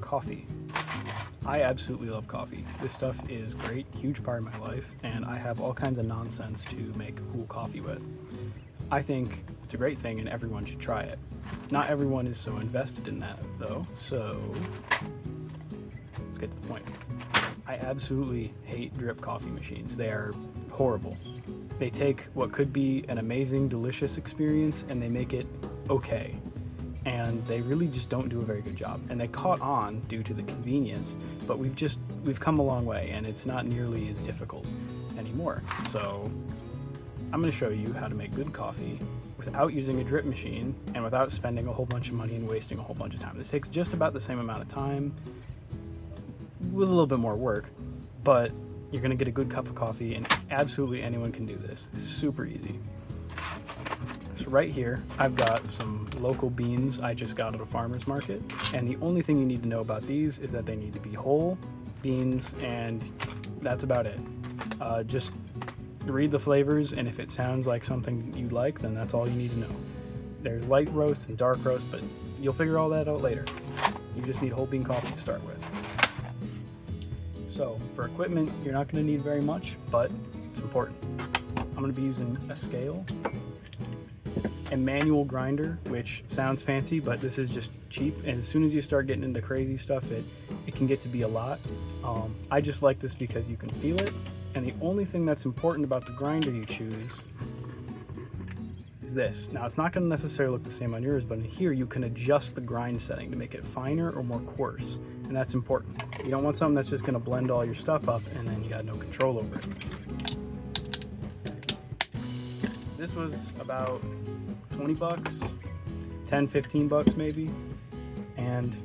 coffee. I absolutely love coffee. This stuff is great, huge part of my life, and I have all kinds of nonsense to make cool coffee with. I think it's a great thing and everyone should try it. Not everyone is so invested in that though, so let's get to the point. I absolutely hate drip coffee machines. They are horrible. They take what could be an amazing, delicious experience and they make it okay. And they really just don't do a very good job. And they caught on due to the convenience, but we've come a long way and it's not nearly as difficult anymore. So I'm going to show you how to make good coffee without using a drip machine and without spending a whole bunch of money and wasting a whole bunch of time. This takes just about the same amount of time with a little bit more work, but you're going to get a good cup of coffee and absolutely anyone can do this. It's super easy. So right here, I've got some local beans I just got at a farmer's market, and the only thing you need to know about these is that they need to be whole beans, and that's about it. Just read the flavors, and if it sounds like something you like, then that's all you need to know. There's light roast and dark roast, but you'll figure all that out later. You just need whole bean coffee to start with. So for equipment, you're not going to need very much, but it's important. I'm going to be using a scale, a manual grinder, which sounds fancy, but this is just cheap. And as soon as you start getting into crazy stuff, it can get to be a lot. I just like this because you can feel it. And the only thing that's important about the grinder you choose is this. Now, it's not going to necessarily look the same on yours, but in here you can adjust the grind setting to make it finer or more coarse. And that's important. You don't want something that's just going to blend all your stuff up and then you got no control over it. This was about 20 bucks, 10, 15 bucks maybe, and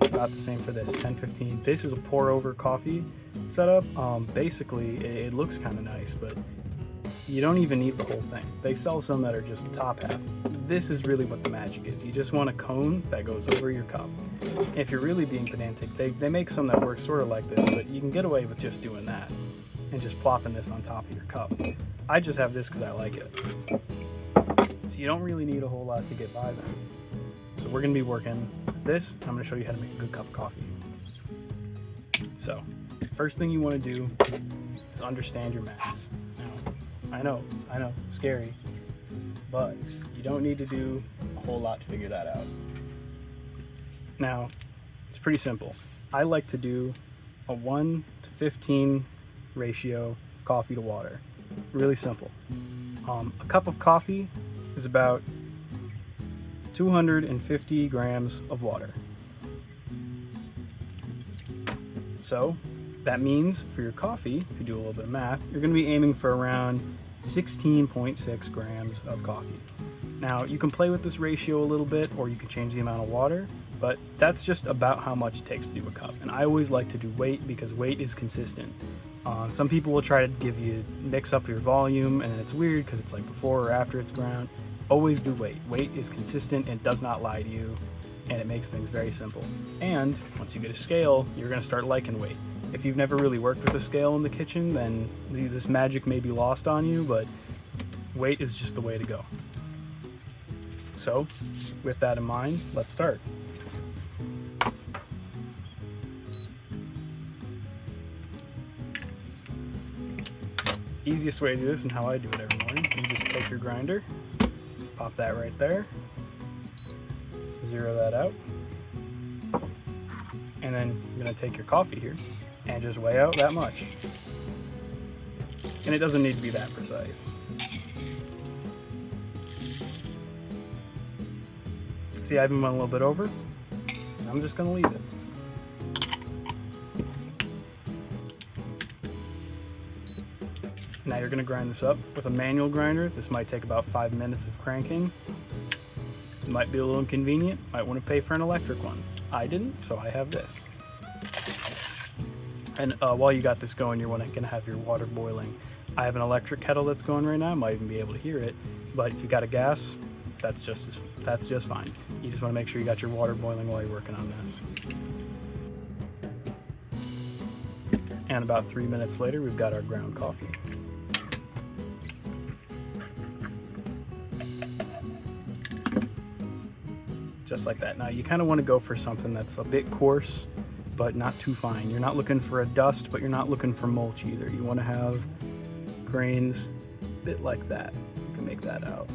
about the same for this, 10, 15. This is a pour over coffee setup. Basically, it looks kind of nice, but you don't even need the whole thing. They sell some that are just the top half. This is really what the magic is. You just want a cone that goes over your cup. If you're really being pedantic, they make some that work sort of like this, but you can get away with just doing that and just plopping this on top of your cup. I just have this because I like it. So you don't really need a whole lot to get by them. So we're going to be working with this. I'm going to show you how to make a good cup of coffee. So first thing you want to do is understand your math. Now, I know, scary, but you don't need to do a whole lot to figure that out. Now, it's pretty simple. I like to do a 1 to 15 ratio of coffee to water. Really simple. A cup of coffee is about 250 grams of water. So that means for your coffee, if you do a little bit of math, you're going to be aiming for around 16.6 grams of coffee. Now you can play with this ratio a little bit, or you can change the amount of water, but that's just about how much it takes to do a cup. And I always like to do weight because weight is consistent. Some people will try to mix up your volume, and it's weird because it's like before or after it's ground. Always do weight. Weight is consistent and does not lie to you, and it makes things very simple. And once you get a scale, you're going to start liking weight. If you've never really worked with a scale in the kitchen, then this magic may be lost on you, but weight is just the way to go. So with that in mind, let's start. Easiest way to do this, and how I do it every morning, you just take your grinder, pop that right there, zero that out, and then you're going to take your coffee here and just weigh out that much. And it doesn't need to be that precise. See, I even went a little bit over, and I'm just going to leave it. Now you're going to grind this up with a manual grinder. This might take about 5 minutes of cranking. It might be a little inconvenient. Might want to pay for an electric one. I didn't, so I have this. And while you got this going, you're going to have your water boiling. I have an electric kettle that's going right now. I might even be able to hear it. But if you got a gas, that's just fine. You just want to make sure you got your water boiling while you're working on this. And about 3 minutes later, we've got our ground coffee. just like that. Now you kind of want to go for something that's a bit coarse, but not too fine. You're not looking for a dust, but you're not looking for mulch either. You want to have grains a bit like that. You can make that out.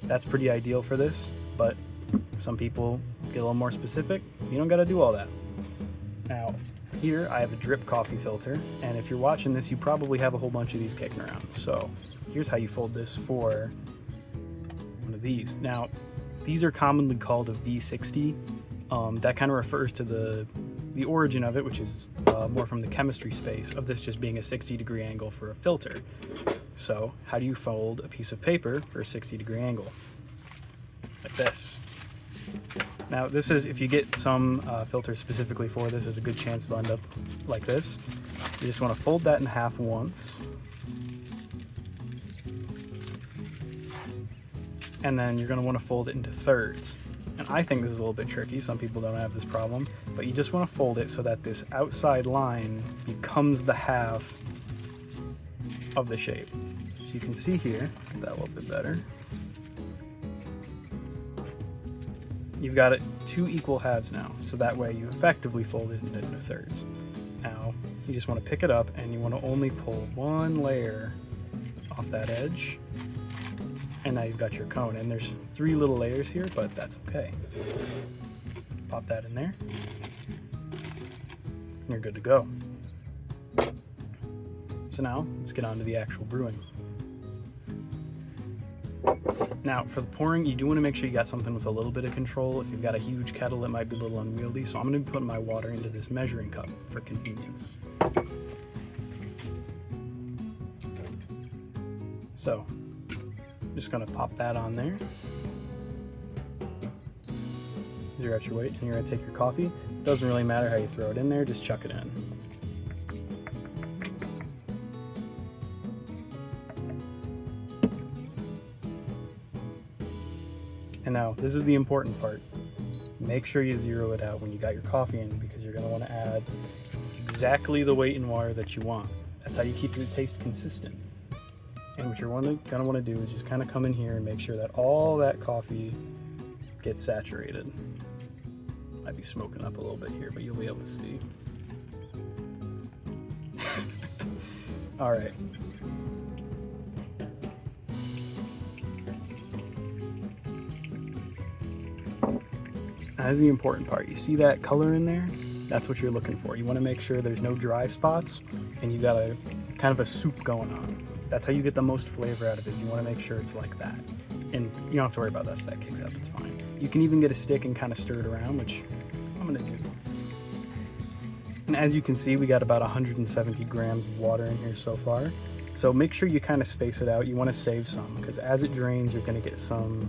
That's pretty ideal for this, but some people get a little more specific. You don't got to do all that. Now, here I have a drip coffee filter, and if you're watching this, you probably have a whole bunch of these kicking around. So here's how you fold this for one of these. Now, these are commonly called a V60. That kind of refers to the origin of it, which is more from the chemistry space of this just being a 60-degree angle for a filter. So how do you fold a piece of paper for a 60-degree angle? Like this. Now this is, if you get some filters specifically for this, there's a good chance they'll end up like this. You just want to fold that in half once. And then you're going to want to fold it into thirds. And I think this is a little bit tricky. Some people don't have this problem, but you just want to fold it so that this outside line becomes the half of the shape. So you can see here, get that a little bit better. You've got it 2 equal halves now, so that way you effectively fold it into thirds. Now, you just want to pick it up and you want to only pull 1 layer off that edge. And now you've got your cone, and there's 3 little layers here, but that's okay. Pop that in there, and you're good to go. So now, let's get on to the actual brewing. Now, for the pouring, you do want to make sure you got something with a little bit of control. If you've got a huge kettle, it might be a little unwieldy, so I'm going to be putting my water into this measuring cup for convenience. So, just going to pop that on there. Zero out your weight, and you're going to take your coffee. It doesn't really matter how you throw it in there, just chuck it in. And now, this is the important part. Make sure you zero it out when you got your coffee in, because you're going to want to add exactly the weight in water that you want. That's how you keep your taste consistent. And what you're going to want to do is just kind of come in here and make sure that all that coffee gets saturated. Might be smoking up a little bit here, but you'll be able to see. All right. That's the important part. You see that color in there? That's what you're looking for. You want to make sure there's no dry spots, and you got a kind of a soup going on. That's how you get the most flavor out of it. You want to make sure it's like that. And you don't have to worry about that, so that kicks out, that's fine. You can even get a stick and kind of stir it around, which I'm going to do. And as you can see, we got about 170 grams of water in here so far. So make sure you kind of space it out. You want to save some, because as it drains, you're going to get some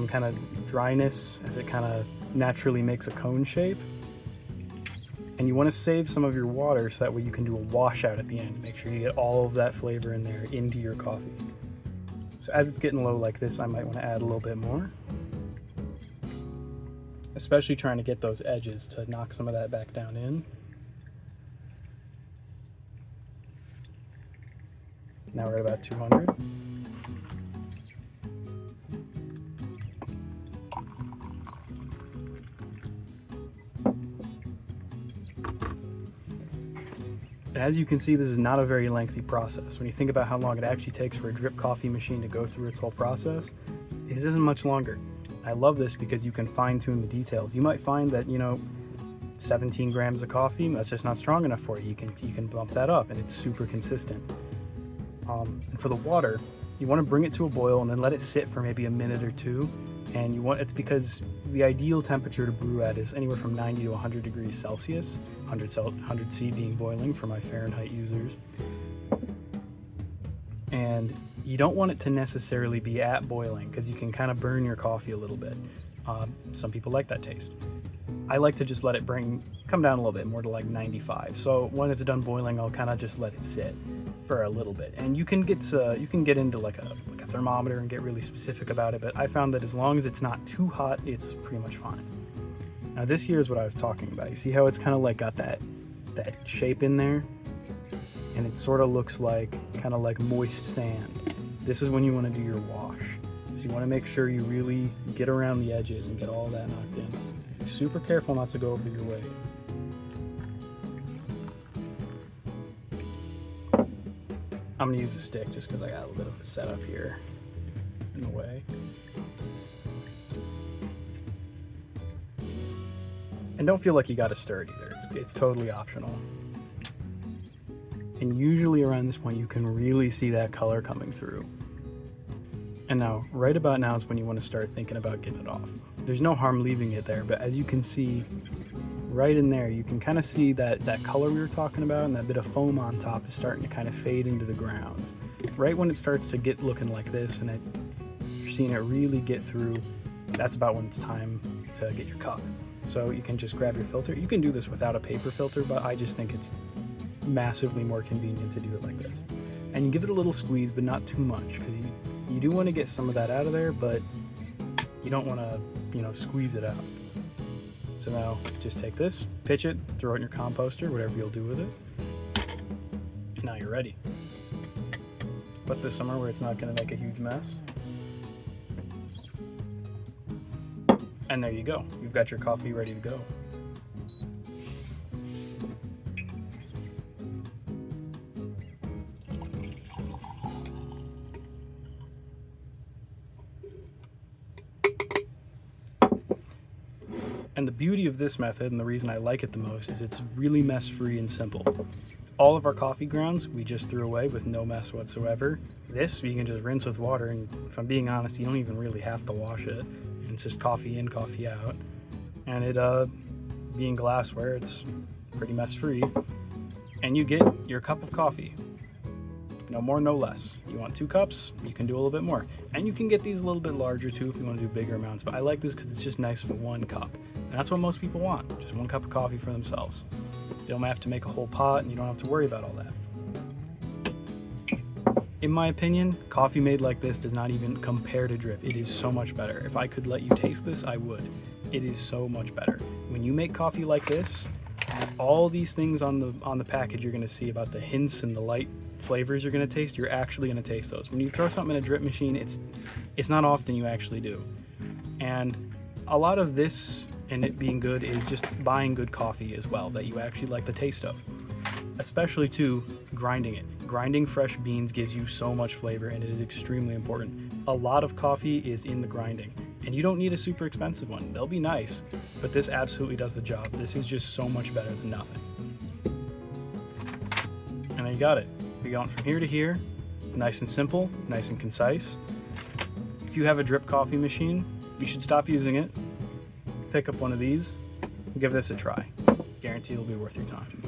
kind of dryness as it kind of naturally makes a cone shape. And you want to save some of your water so that way you can do a washout at the end. Make sure you get all of that flavor in there into your coffee. So as it's getting low like this, I might want to add a little bit more. Especially trying to get those edges to knock some of that back down in. Now we're at about 200. And as you can see, this is not a very lengthy process. When you think about how long it actually takes for a drip coffee machine to go through its whole process, it isn't much longer. I love this because you can fine-tune the details. You might find that, 17 grams of coffee, that's just not strong enough for you. You can bump that up, and it's super consistent. And for the water, you want to bring it to a boil and then let it sit for maybe a minute or two. And it's because the ideal temperature to brew at is anywhere from 90 to 100 degrees Celsius, 100 C being boiling for my Fahrenheit users. And you don't want it to necessarily be at boiling, because you can kind of burn your coffee a little bit. Some people like that taste. I like to just let it come down a little bit more to like 95. So when it's done boiling, I'll kind of just let it sit for a little bit. And you can get into like a thermometer and get really specific about it, but I found that as long as it's not too hot, it's pretty much fine. Now this here is what I was talking about. You see how it's kind of like got that shape in there? And it sort of looks like kind of like moist sand. this is when you want to do your wash. So you want to make sure you really get around the edges and get all that knocked in. Be super careful not to go over your weight. I'm going to use a stick just because I got a little bit of a setup here in the way. And don't feel like you got to stir it either. It's totally optional. And usually around this point you can really see that color coming through. And now, right about now is when you want to start thinking about getting it off. There's no harm leaving it there, but as you can see, right in there, you can kind of see that color we were talking about, and that bit of foam on top is starting to kind of fade into the grounds. Right when it starts to get looking like this, and you're seeing it really get through, that's about when it's time to get your cup. So you can just grab your filter. You can do this without a paper filter, but I just think it's massively more convenient to do it like this. And you give it a little squeeze, but not too much, because you do want to get some of that out of there, but you don't want to, squeeze it out. So now just take this, pitch it, throw it in your composter, whatever you'll do with it. And now you're ready. Put this somewhere where it's not going to make a huge mess. And there you go. You've got your coffee ready to go. And the beauty of this method, and the reason I like it the most, is it's really mess-free and simple. All of our coffee grounds we just threw away with no mess whatsoever. This you can just rinse with water, and if I'm being honest, you don't even really have to wash it. And it's just coffee in, coffee out. And it being glassware, it's pretty mess-free. And you get your cup of coffee. No more, no less. You want 2 cups, you can do a little bit more. And you can get these a little bit larger too if you want to do bigger amounts, but I like this because it's just nice for 1 cup. And that's what most people want, just 1 cup of coffee for themselves. You don't have to make a whole pot, and you don't have to worry about all that. In my opinion, coffee made like this does not even compare to drip. It is so much better. If I could let you taste this, I would. It is so much better. When you make coffee like this, all these things on the package you're going to see about the hints and the light flavors you're going to taste, you're actually going to taste those. When you throw something in a drip machine, it's not often you actually do. And a lot of this and it being good is just buying good coffee as well that you actually like the taste of. Especially too, grinding it. Grinding fresh beans gives you so much flavor, and it is extremely important. A lot of coffee is in the grinding, and you don't need a super expensive one. They'll be nice, but this absolutely does the job. This is just so much better than nothing. And then you got it. You're going from here to here, nice and simple, nice and concise. If you have a drip coffee machine, you should stop using it, pick up one of these, and give this a try. Guarantee it'll be worth your time.